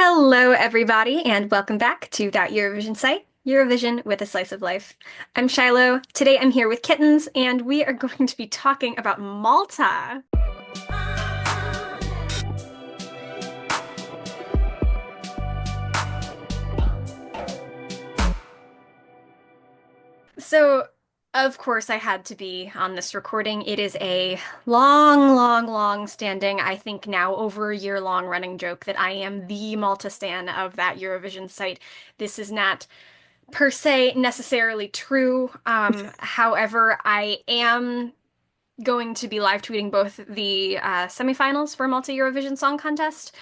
Hello, everybody, and welcome back to That Eurovision site, Eurovision with a Slice of Life. I'm Shiloh. Today I'm here with Kittens, and we are going to be talking about Malta. So, of course, I had to be on this recording. It is a long standing, I think now over a year long running joke that I am the Malta stan of That Eurovision site. This is not per se necessarily true. However, I am going to be live tweeting both the semifinals for Malta Eurovision Song Contest,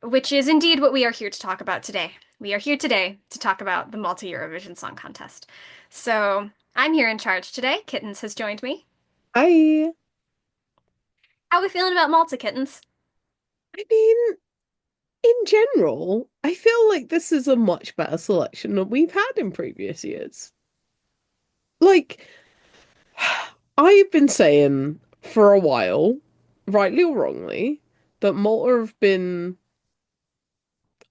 which is indeed what we are here to talk about today. We are here today to talk about the Malta Eurovision Song Contest. So I'm here in charge today. Kittens has joined me. I How are we feeling about Malta, Kittens? I mean, in general, I feel like this is a much better selection than we've had in previous years. Like, I've been saying for a while, rightly or wrongly, that Malta have been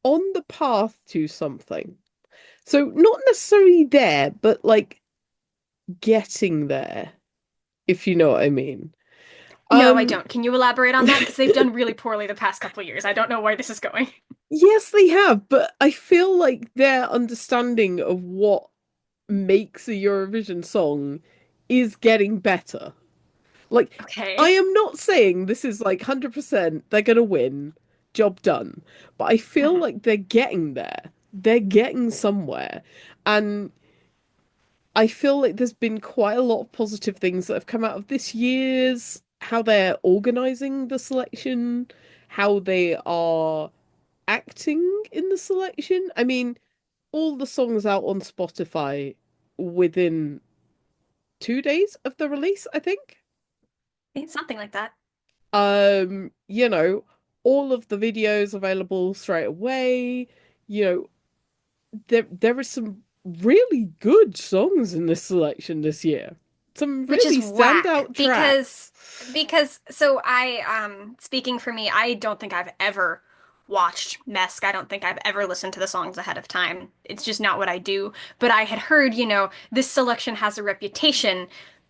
on the path to something. So not necessarily there, but like getting there, if you know what I mean. No, I Um, don't. Can you elaborate on that? Because they've done really poorly the past couple of years. I don't know where this is going. yes, they have, but I feel like their understanding of what makes a Eurovision song is getting better. Like, I Okay. am not saying this is like 100% they're gonna win, job done, but I feel Mhm. like they're getting there. They're getting somewhere. And I feel like there's been quite a lot of positive things that have come out of this year's, how they're organizing the selection, how they are acting in the selection. I mean, all the songs out on Spotify within 2 days of the release, I think. It's something like that. You know, all of the videos available straight away. You know, there are some really good songs in this selection this year. Some Which is really whack standout because tracks. speaking for me, I don't think I've ever watched MESC. I don't think I've ever listened to the songs ahead of time. It's just not what I do. But I had heard, this selection has a reputation,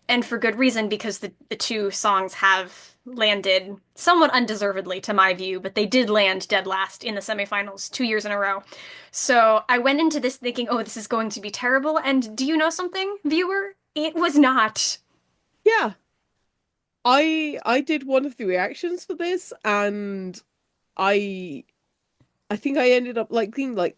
and for good reason, because the two songs have landed somewhat undeservedly to my view, but they did land dead last in the semifinals 2 years in a row. So I went into this thinking, oh, this is going to be terrible. And do you know something, viewer? It was not. Yeah, I did one of the reactions for this, and I I think I ended up liking like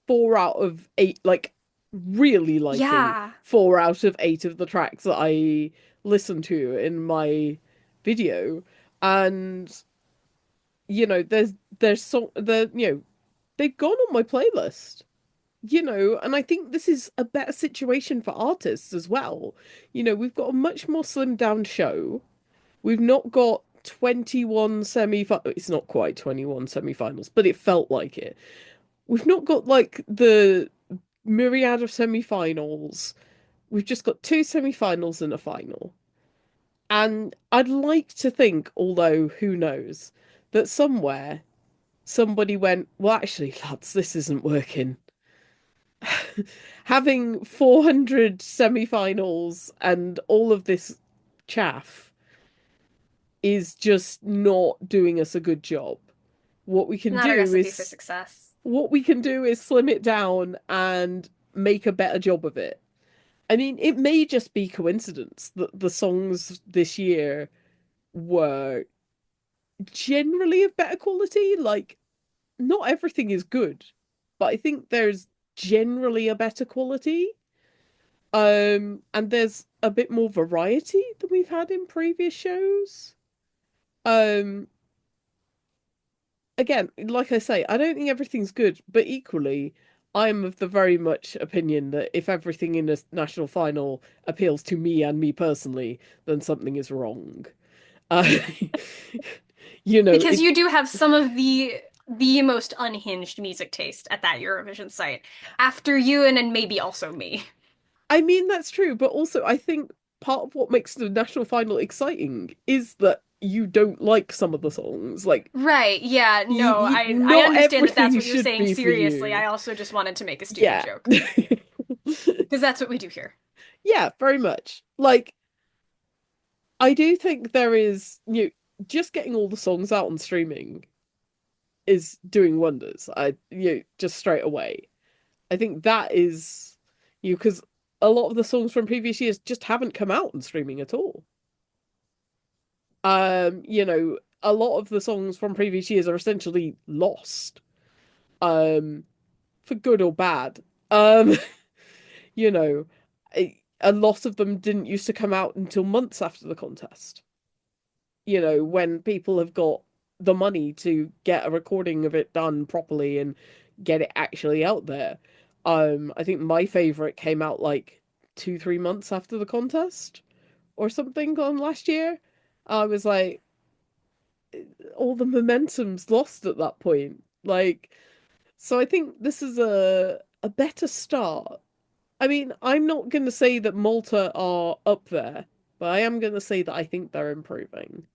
4 out of 8, like really liking Yeah. 4 out of 8 of the tracks that I listened to in my video. And there's they've gone on my playlist. And I think this is a better situation for artists as well. We've got a much more slimmed down show. We've not got 21 semi it's not quite 21 semi-finals, but it felt like it. We've not got like the myriad of semi-finals. We've just got two semi-finals and a final. And I'd like to think, although who knows, that somewhere somebody went, well, actually, lads, this isn't working. Having 400 semi-finals and all of this chaff is just not doing us a good job. What we can Not a do recipe for is success. what we can do is slim it down and make a better job of it. I mean, it may just be coincidence that the songs this year were generally of better quality. Like, not everything is good, but I think there's generally a better quality. And there's a bit more variety than we've had in previous shows. Um, Again, like I say, I don't think everything's good, but equally, I'm of the very much opinion that if everything in a national final appeals to me and me personally, then something is wrong. Uh, Because it. you do have some of the most unhinged music taste at that Eurovision site. After you and maybe also me. I mean, that's true, but also I think part of what makes the national final exciting is that you don't like some of the songs. Like Right. Yeah. No, I not understand that that's everything what you're should saying be for seriously. you. I also just wanted to make a stupid Yeah. joke because that's what we do here. Yeah, very much. Like I do think there is, just getting all the songs out on streaming is doing wonders. Just straight away. I think that is because a lot of the songs from previous years just haven't come out on streaming at all. A lot of the songs from previous years are essentially lost, um, for good or bad. Um, you know, a lot of them didn't used to come out until months after the contest. When people have got the money to get a recording of it done properly and get it actually out there. I think my favorite came out like 2, 3 months after the contest or something on last year. I was like, all the momentum's lost at that point. Like, so I think this is a better start. I mean, I'm not going to say that Malta are up there, but I am going to say that I think they're improving.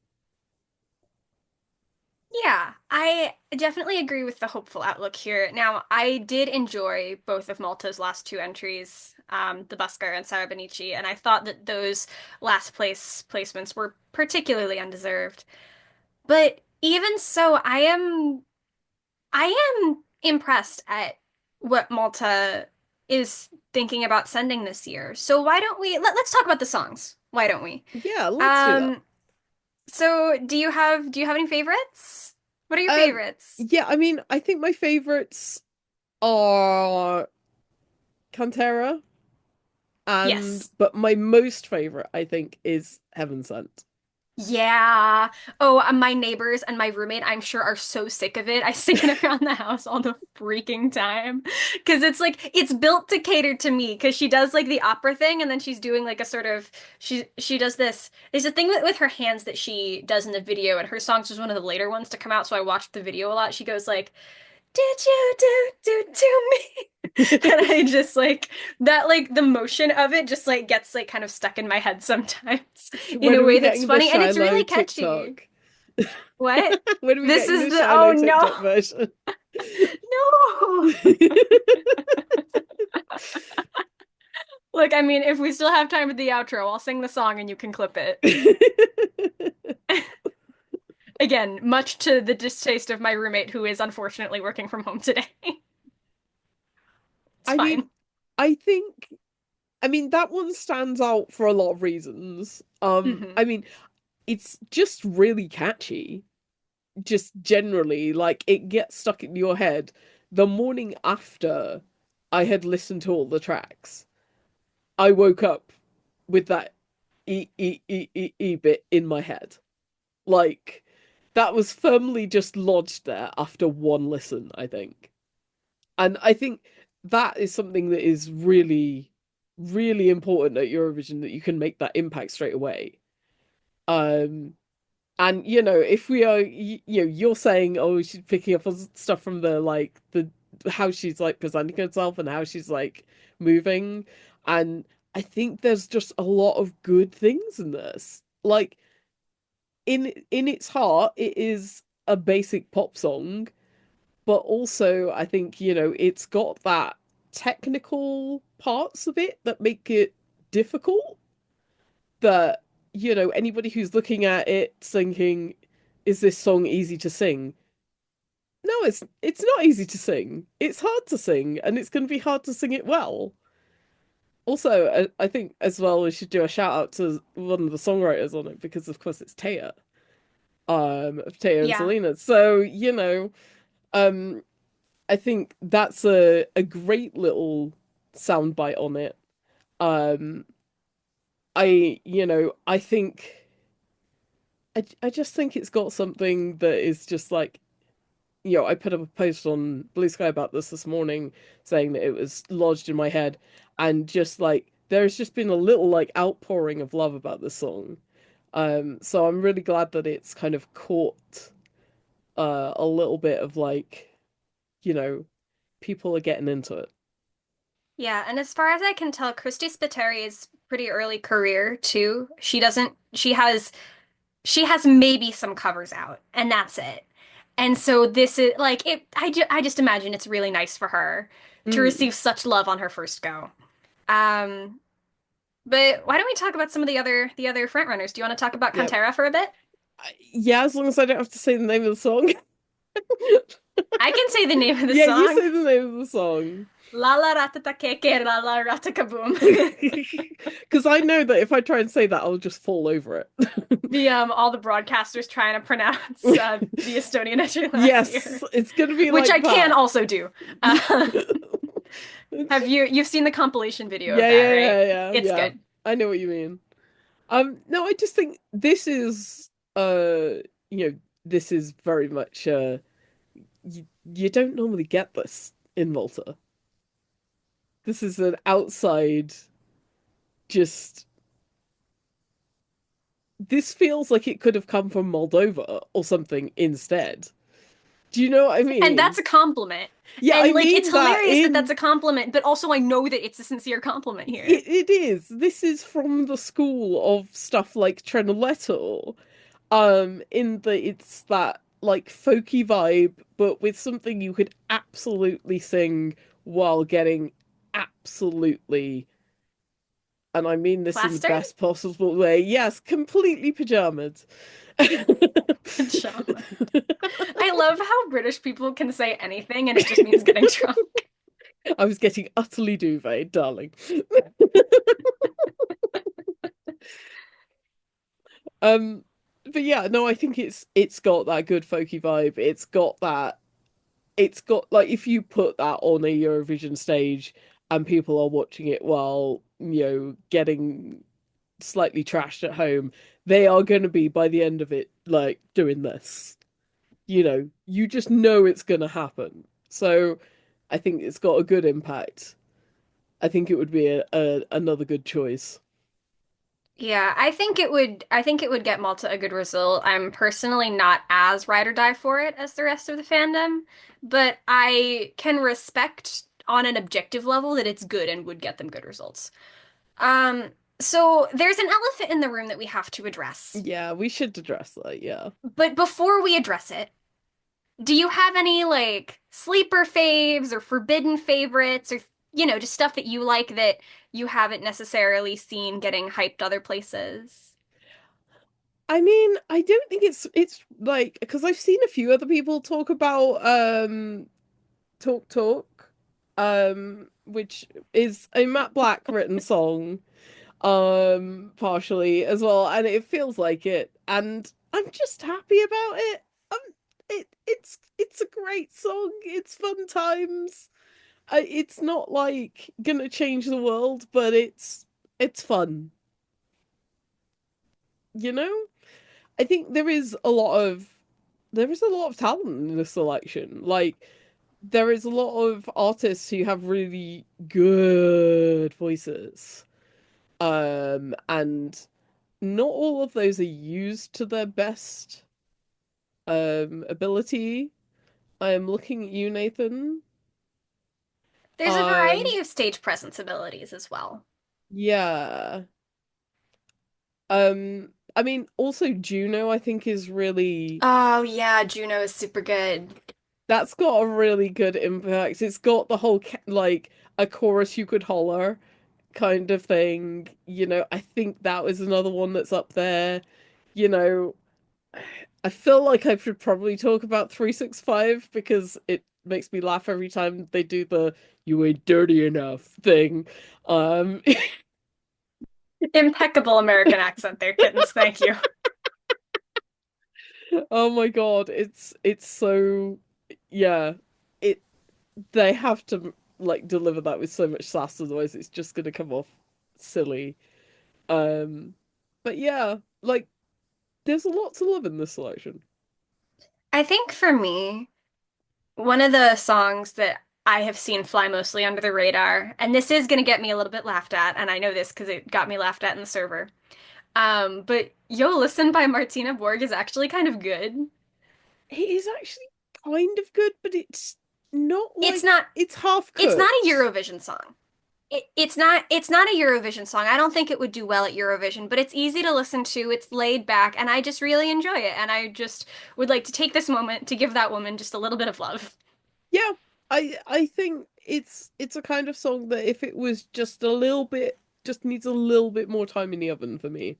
Yeah, I definitely agree with the hopeful outlook here. Now, I did enjoy both of Malta's last two entries, the Busker and Sarabanici, and I thought that those last place placements were particularly undeserved. But even so, I am impressed at what Malta is thinking about sending this year. So why don't let's talk about the songs. Why don't we? Yeah, let's do that. Um, so do you have any favorites? What are your Um, favorites? yeah, I mean, I think my favorites are Cantera Yes. but my most favorite, I think, is Heaven Sent. Yeah. Oh, my neighbors and my roommate, I'm sure, are so sick of it. I sing it around the house all the freaking time. Because it's like, it's built to cater to me. Because she does like the opera thing, and then she's doing like a sort of, she does this. There's a thing with her hands that she does in the video, and her song's just one of the later ones to come out. So I watched the video a lot. She goes like, did you do to me? And I just like that, like the motion of it just like gets like kind of stuck in my head sometimes in When a are we way that's getting the funny and it's Shiloh really catchy. TikTok? What? When are we This getting is the the oh Shiloh no. TikTok version? No. Look, I mean, if we still have time with the outro, I'll sing the song and you can clip it. Again, much to the distaste of my roommate who is unfortunately working from home today. It's I mean, fine. I think, I mean, that one stands out for a lot of reasons. Hmm. I mean, it's just really catchy. Just generally, like it gets stuck in your head. The morning after I had listened to all the tracks, I woke up with that bit in my head. Like that was firmly just lodged there after one listen, I think. And I think that is something that is really, really important at Eurovision that you can make that impact straight away. Um, and if we are, you're saying, oh, she's picking up on stuff from the like the how she's like presenting herself and how she's like moving, and I think there's just a lot of good things in this. Like in its heart, it is a basic pop song, but also I think, it's got that technical parts of it that make it difficult that, anybody who's looking at it thinking, is this song easy to sing? No, it's not easy to sing. It's hard to sing, and it's going to be hard to sing it well. Also, I think as well we should do a shout out to one of the songwriters on it because of course it's Taya, of Taya and Yeah. Selena. So, um I think that's a great little soundbite on it. Um, I think I just think it's got something that is just like, I put up a post on Blue Sky about this morning, saying that it was lodged in my head, and just like there's just been a little like outpouring of love about this song. So I'm really glad that it's kind of caught a little bit of like, you know, people are getting into it. Yeah, and as far as I can tell, Christy Spiteri is pretty early career too. She doesn't, she has she has maybe some covers out, and that's it. And so this is like it. I just imagine it's really nice for her to Mm, receive such love on her first go. Um, but why don't we talk about some of the other front runners? Do you want to talk about yeah. Cantera for a bit? Yeah, as long as I don't have to say the name of the song. I can say the name of the Yeah, you song. say the name of the song. La la ratatake, la la ratakaboom. Because I know that if I try and say that, I'll just fall over The all the broadcasters trying to pronounce it. the Estonian entry last Yes, year, it's gonna be which like I can that. also do. Have you've seen the compilation video of Yeah, that, yeah, right? yeah, yeah, It's yeah. good. I know what you mean. No, I just think this is this is very much you don't normally get this in Malta. This is an outside just this feels like it could have come from Moldova or something instead. Do you know what I And mean? that's a compliment. Yeah, I And like it's mean that hilarious that that's in a compliment, but also I know that it's a sincere compliment here. it is. This is from the school of stuff like Trenoletto. In the it's that like folky vibe, but with something you could absolutely sing while getting absolutely, and I mean this in the Plastered? best possible way, yes, completely pajamas. Pajama. I love how British people can say anything and it just means getting drunk. I was getting utterly duvet, darling. Um, but yeah, no, I think it's got that good folky vibe. It's got like if you put that on a Eurovision stage and people are watching it while, getting slightly trashed at home, they are going to be by the end of it like doing this. You just know it's going to happen. So I think it's got a good impact. I think it would be another good choice. Yeah, I think it would get Malta a good result. I'm personally not as ride or die for it as the rest of the fandom, but I can respect on an objective level that it's good and would get them good results. Um, so there's an elephant in the room that we have to address. Yeah, we should address that. Yeah. But before we address it, do you have any like sleeper faves or forbidden favorites or just stuff that you like that you haven't necessarily seen getting hyped other places? I mean, I don't think it's like because I've seen a few other people talk about Talk Talk, which is a Matt Black written song, partially as well, and it feels like it, and I'm just happy about it. Um, it's a great song. It's fun times. It's not like gonna change the world, but it's fun. You know, I think there is a lot of talent in this selection. Like there is a lot of artists who have really good voices. And not all of those are used to their best ability. I am looking at you, Nathan. There's a Um, variety of stage presence abilities as well. yeah. I mean, also Juno, I think is really Oh yeah, Juno is super good. that's got a really good impact. It's got the whole like a chorus you could holler kind of thing. I think that was another one that's up there. You know, I feel like I should probably talk about 365 because it makes me laugh every time they do the "you ain't dirty enough" thing. Um, Impeccable American accent there, kittens. Thank you. oh my God, it's so yeah. It they have to like deliver that with so much sass, otherwise it's just gonna come off silly. Um, but yeah, like there's a lot to love in this selection. I think for me, one of the songs that I have seen fly mostly under the radar, and this is going to get me a little bit laughed at, and I know this because it got me laughed at in the server. But Yo Listen by Martina Borg is actually kind of good. It is actually kind of good, but it's not It's like not it's half it's not a cooked. Eurovision song. it's not a Eurovision song. I don't think it would do well at Eurovision, but it's easy to listen to. It's laid back, and I just really enjoy it. And I just would like to take this moment to give that woman just a little bit of love. Yeah, I think it's a kind of song that if it was just a little bit, just needs a little bit more time in the oven for me.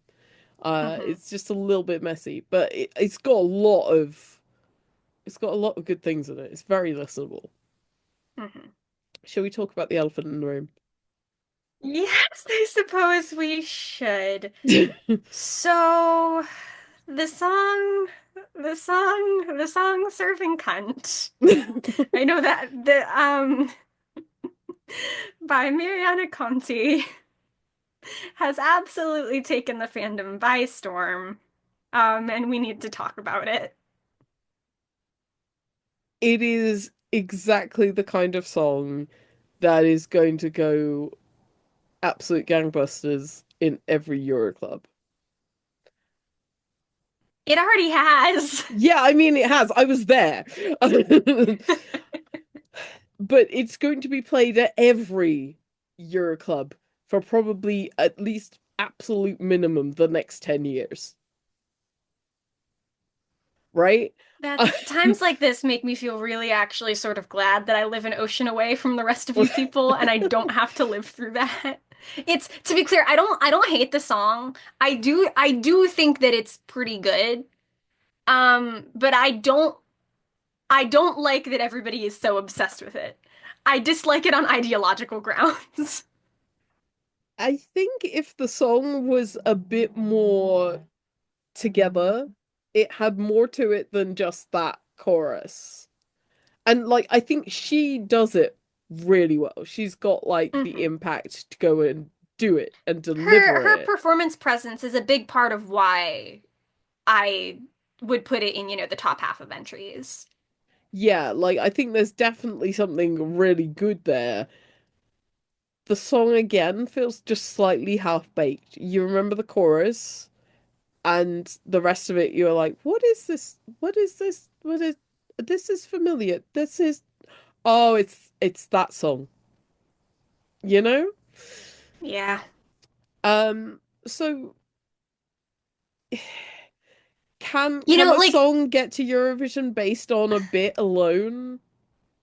Hmm. It's just a little bit messy, but it's got a lot of good things in it. It's very listenable. Hmm. Shall we talk about the elephant in the room? Yes, I suppose we should. So, the song, the song "Serving Cunt." I know that the by Mariana Conti has absolutely taken the fandom by storm. And we need to talk about it. It is exactly the kind of song that is going to go absolute gangbusters in every Euro club. It already has. Yeah, I mean it has. I was there. But it's going to be played at every Euro club for probably at least absolute minimum the next 10 years, right? That's times like this make me feel really actually sort of glad that I live an ocean away from the rest of you people and I don't have to live through that. It's to be clear, I don't hate the song. I do think that it's pretty good. But I don't like that everybody is so obsessed with it. I dislike it on ideological grounds. I think if the song was a bit more together, it had more to it than just that chorus. And like I think she does it really well. She's got like the Hmm. impact to go and do it and Her deliver her it. performance presence is a big part of why I would put it in, the top half of entries. Yeah, like I think there's definitely something really good there. The song again feels just slightly half baked. You remember the chorus and the rest of it you're like, what is this? What is this? What is this is familiar. This is oh, it's that song, you know? Yeah. So can You know, a like, song get to Eurovision based on a bit alone?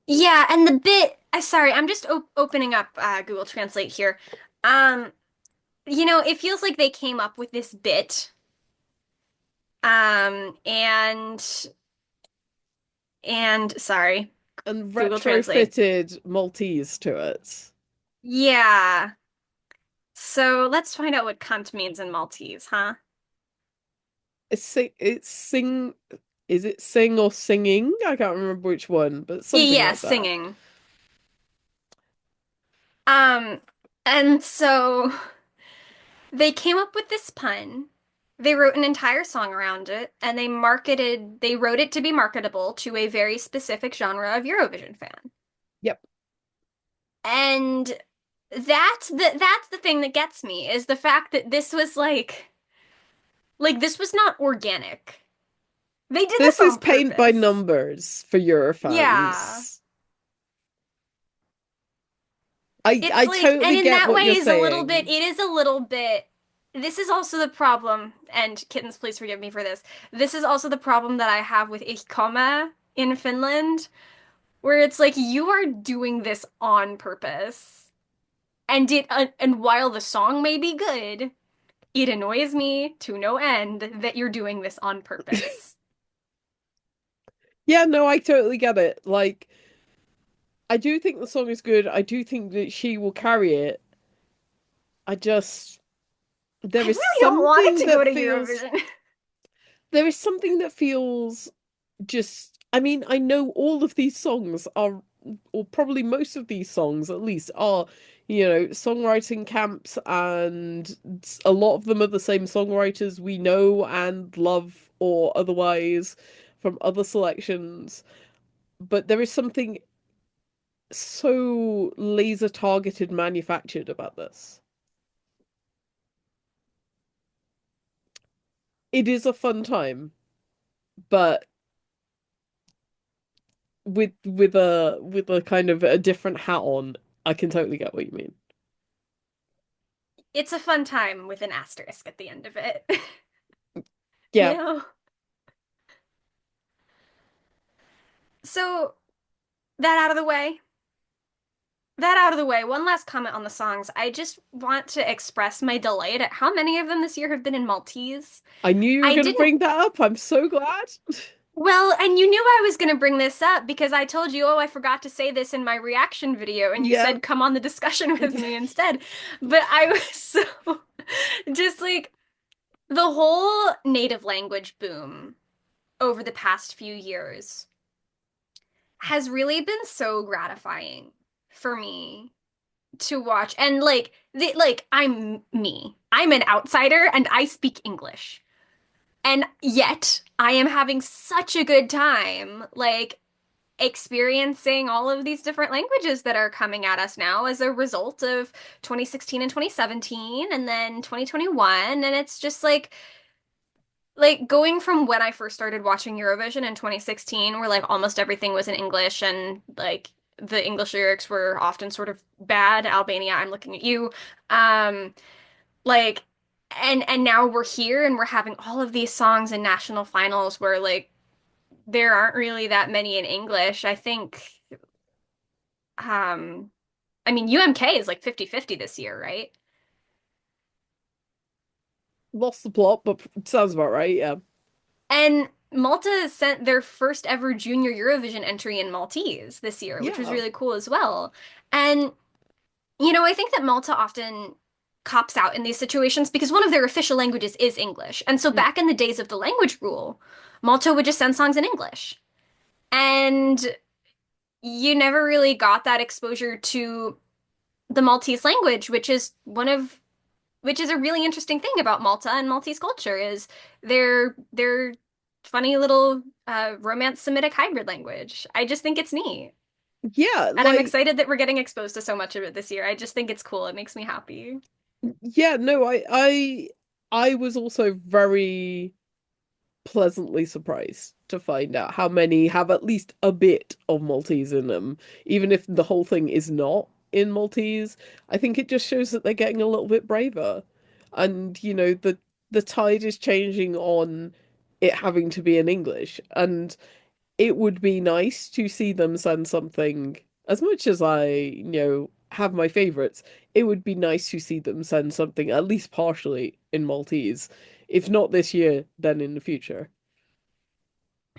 yeah, and the bit, sorry, I'm just opening up Google Translate here. Um, it feels like they came up with this bit, and sorry, And Google Translate. retrofitted Maltese to it. Yeah. So let's find out what cunt means in Maltese, huh? It's sing is it sing or singing? I can't remember which one, but something Yeah, like that. singing. Um, and so they came up with this pun. They wrote an entire song around it, and they wrote it to be marketable to a very specific genre of Eurovision fan. Yep. And that's the thing that gets me is the fact that this was like this was not organic. They did this This is on paint by purpose. numbers for Yeah. Eurofans. It's I like, and totally in get that what way you're is a little bit, saying. it is a little bit, this is also the problem, and kittens, please forgive me for this. This is also the problem that I have with Ich in Finland, where it's like you are doing this on purpose. And while the song may be good, it annoys me to no end that you're doing this on purpose. Yeah, no, I totally get it. Like, I do think the song is good. I do think that she will carry it. I just I there is really don't want it something to go that to feels Eurovision. there is something that feels just I mean, I know all of these songs are or probably most of these songs at least are, songwriting camps and a lot of them are the same songwriters we know and love or otherwise from other selections. But there is something so laser targeted manufactured about this. It is a fun time, but with a kind of a different hat on, I can totally get what you mean. it's a fun time with an asterisk at the end of it. You Yeah, know? So that out of the way. That out of the way, one last comment on the songs. I just want to express my delight at how many of them this year have been in Maltese. I knew you were I going to didn't, bring that up. I'm so glad. well, and you knew I was going to bring this up because I told you, oh, I forgot to say this in my reaction video, and you Yeah. said, come on the discussion with me instead. But I was so, just like, the whole native language boom over the past few years has really been so gratifying for me to watch. And like I'm me. I'm an outsider and I speak English. And yet I am having such a good time like experiencing all of these different languages that are coming at us now as a result of 2016 and 2017 and then 2021, and it's just like going from when I first started watching Eurovision in 2016, where like almost everything was in English and like the English lyrics were often sort of bad. Albania, I'm looking at you. Um, like and now we're here and we're having all of these songs in national finals where like there aren't really that many in English. I think um I mean UMK is like 50-50 this year, right? Lost the plot, but it sounds about right. Yeah. And Malta sent their first ever junior Eurovision entry in Maltese this year, which was Yeah. really cool as well. And, I think that Malta often cops out in these situations because one of their official languages is English. And so Mm. back in the days of the language rule, Malta would just send songs in English. And you never really got that exposure to the Maltese language, which is a really interesting thing about Malta and Maltese culture is their funny little Romance Semitic hybrid language. I just think it's neat. Yeah, And I'm like excited that we're getting exposed to so much of it this year. I just think it's cool. It makes me happy. yeah, no, I was also very pleasantly surprised to find out how many have at least a bit of Maltese in them, even if the whole thing is not in Maltese. I think it just shows that they're getting a little bit braver. And, the tide is changing on it having to be in English. And it would be nice to see them send something, as much as I, have my favorites, it would be nice to see them send something at least partially in Maltese. If not this year, then in the future.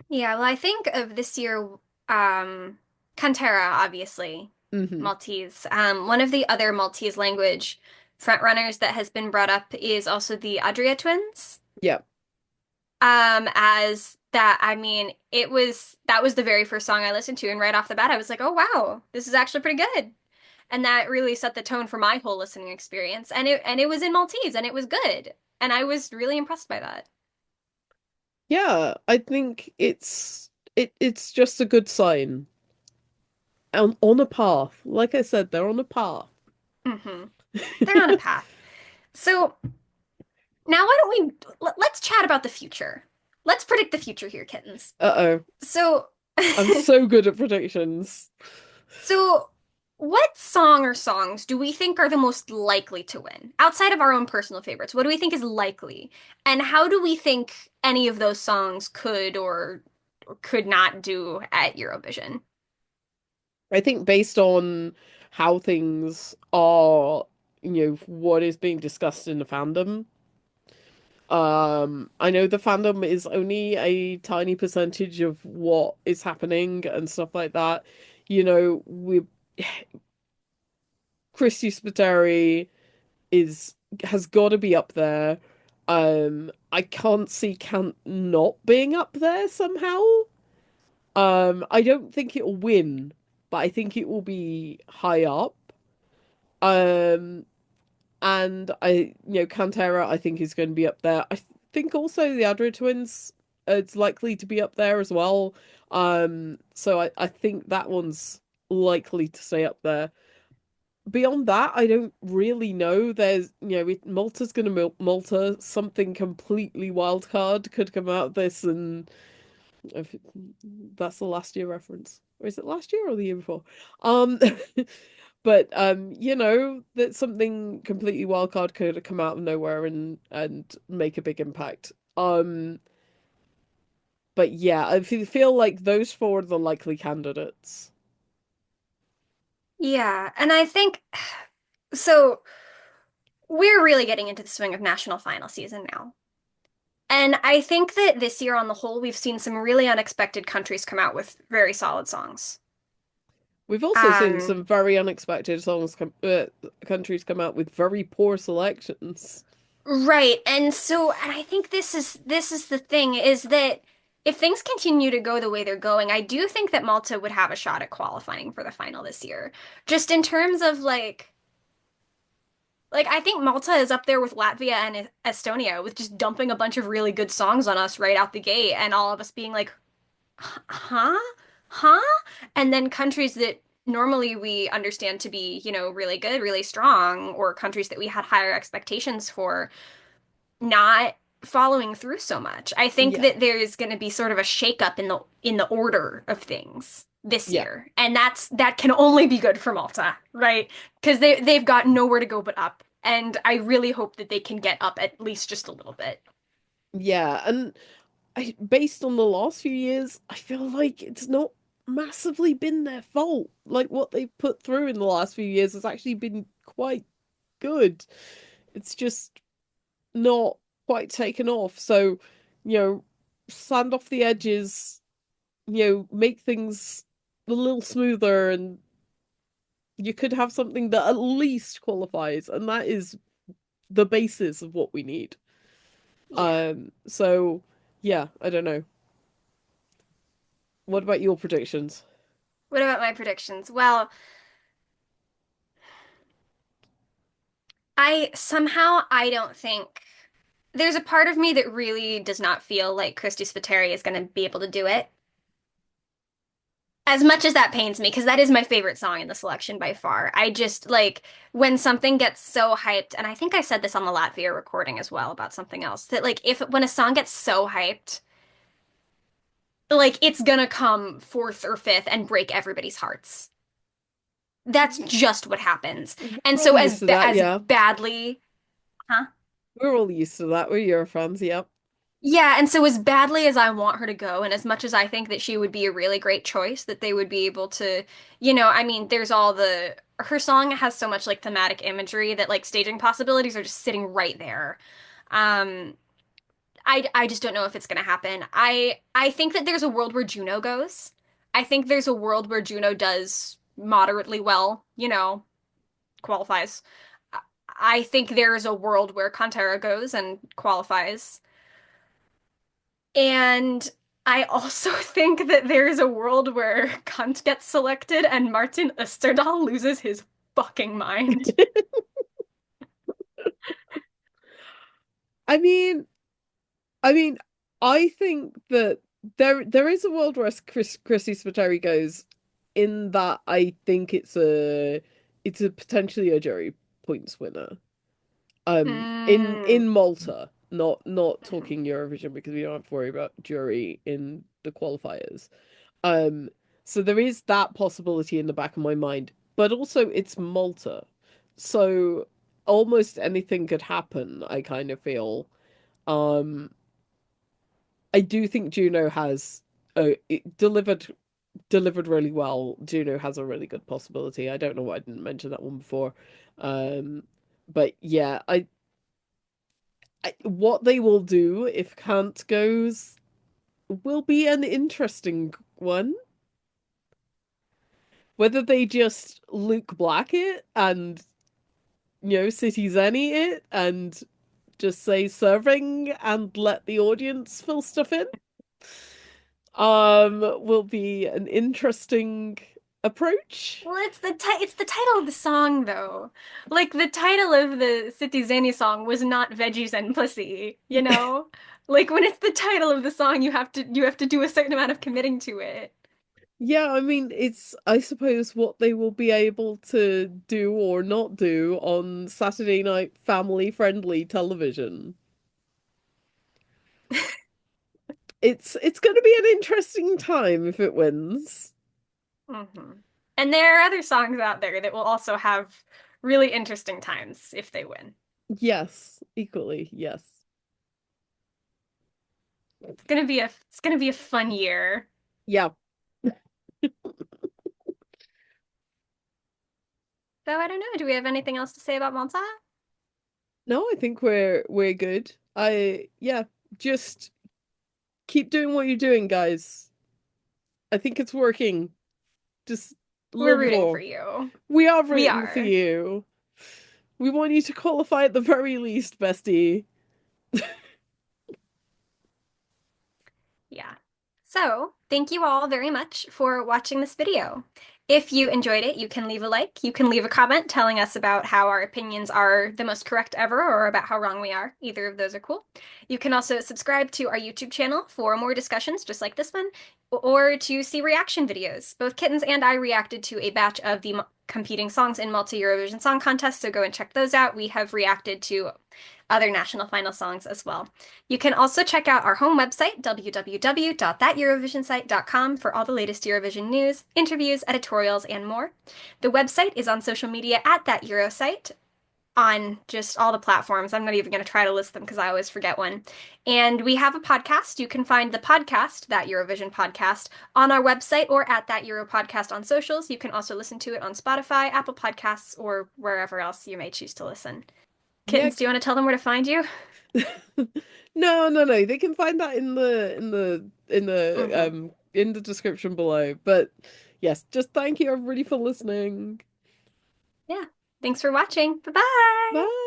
Yeah, well, I think of this year, Cantera, obviously, Hmm. Maltese. One of the other Maltese language frontrunners that has been brought up is also the Adria twins. Yeah. As that, I mean, that was the very first song I listened to, and right off the bat, I was like, oh wow, this is actually pretty good. And that really set the tone for my whole listening experience. And it was in Maltese and it was good. And I was really impressed by that. Yeah, I think it's just a good sign. On a path. Like I said, they're on a path. Hmm. They're on a path. So now why don't let's chat about the future. Let's predict the future here, kittens. Uh-oh. So I'm so good at predictions. So, what song or songs do we think are the most likely to win? Outside of our own personal favorites, what do we think is likely? And how do we think any of those songs could or could not do at Eurovision? I think based on how things are, what is being discussed in the fandom. I know the fandom is only a tiny percentage of what is happening and stuff like that. We Christy Spiteri is has got to be up there. I can't see Kant not being up there somehow. I don't think it'll win, but I think it will be high up. Um, and Cantera, I think is going to be up there. I think also the Adria twins, it's likely to be up there as well. So I think that one's likely to stay up there. Beyond that, I don't really know. There's, Malta's gonna Malta. Something completely wild card could come out of this, and if that's the last year reference, or is it last year or the year before? Um, But that something completely wild card could have come out of nowhere and make a big impact. But yeah, I feel like those four are the likely candidates. Yeah, and I think so. We're really getting into the swing of national final season now. And I think that this year, on the whole, we've seen some really unexpected countries come out with very solid songs. We've also seen Um, some very unexpected countries come out with very poor selections. right. And I think this is the thing is that if things continue to go the way they're going, I do think that Malta would have a shot at qualifying for the final this year. Just in terms of like I think Malta is up there with Latvia and Estonia with just dumping a bunch of really good songs on us right out the gate and all of us being like, huh? Huh? And then countries that normally we understand to be, really good, really strong, or countries that we had higher expectations for, not following through so much. I think Yeah, that there's going to be sort of a shakeup in the order of things this yeah, year. And that can only be good for Malta, right? Because they've got nowhere to go but up. And I really hope that they can get up at least just a little bit. yeah. And based on the last few years, I feel like it's not massively been their fault. Like what they've put through in the last few years has actually been quite good. It's just not quite taken off. So, you know, sand off the edges, make things a little smoother, and you could have something that at least qualifies, and that is the basis of what we need. Yeah. So yeah, I don't know. What about your predictions? What about my predictions? Well, I don't think there's a part of me that really does not feel like Christy Spiteri is going to be able to do it. As much as that pains me, because that is my favorite song in the selection by far. I just like when something gets so hyped, and I think I said this on the Latvia recording as well about something else, that like if when a song gets so hyped, like it's gonna come fourth or fifth and break everybody's hearts. That's just what happens. And We're so all used to that, as yeah. badly, huh? We're all used to that. We're your fans, yep. Yeah, and so as badly as I want her to go, and as much as I think that she would be a really great choice, that they would be able to, I mean, there's all her song has so much like thematic imagery that like staging possibilities are just sitting right there. Um, I just don't know if it's gonna happen. I think that there's a world where Juno goes. I think there's a world where Juno does moderately well, qualifies. I I think there is a world where Cantera goes and qualifies. And I also think that there is a world where Kant gets selected and Martin Österdahl loses his fucking mind. I mean, I mean, I think that there is a world where Chrissy Spiteri goes, in that I think it's a potentially a jury points winner. In Mm. Malta, not talking Eurovision because we don't have to worry about jury in the qualifiers. Um, so there is that possibility in the back of my mind, but also it's Malta, so almost anything could happen. I kind of feel. Um, I do think Juno has it delivered really well. Juno has a really good possibility. I don't know why I didn't mention that one before. Um, but yeah, what they will do if Kant goes will be an interesting one. Whether they just Luke Black it and City Zenny it and just say serving and let the audience fill stuff in, will be an interesting approach. Well, it's the title of the song though. Like the title of the City Zany song was not Veggies and Pussy, you know? Like when it's the title of the song, you have to do a certain amount of committing to it. Yeah, I mean, it's, I suppose, what they will be able to do or not do on Saturday night family friendly television. It's going to be an interesting time if it wins. Hmm. And there are other songs out there that will also have really interesting times if they win. Yes, equally, yes. It's gonna be a fun year. Yeah. So I don't know. Do we have anything else to say about Malta? No, I think we're good. Yeah, just keep doing what you're doing, guys. I think it's working. Just a We're little rooting for more. you. We are We rooting for are. you. We want you to qualify at the very least, bestie. Yeah. So, thank you all very much for watching this video. If you enjoyed it, you can leave a like, you can leave a comment telling us about how our opinions are the most correct ever or about how wrong we are. Either of those are cool. You can also subscribe to our YouTube channel for more discussions just like this one, or to see reaction videos. Both Kittens and I reacted to a batch of the competing songs in Malta Eurovision Song Contest, so go and check those out. We have reacted to other national final songs as well. You can also check out our home website, www.thateurovisonsite.com, for all the latest Eurovision news, interviews, editorials, and more. The website is on social media at That Eurosite on just all the platforms. I'm not even going to try to list them because I always forget one. And we have a podcast. You can find the podcast, That Eurovision Podcast, on our website or at That Euro Podcast on socials. You can also listen to it on Spotify, Apple Podcasts, or wherever else you may choose to listen. Yeah. Kittens, do you want to tell them where to find you? No, no, no. They can find that Mm-hmm. in the description below. But yes, just thank you everybody for listening. Yeah. Thanks for watching. Bye bye. Bye.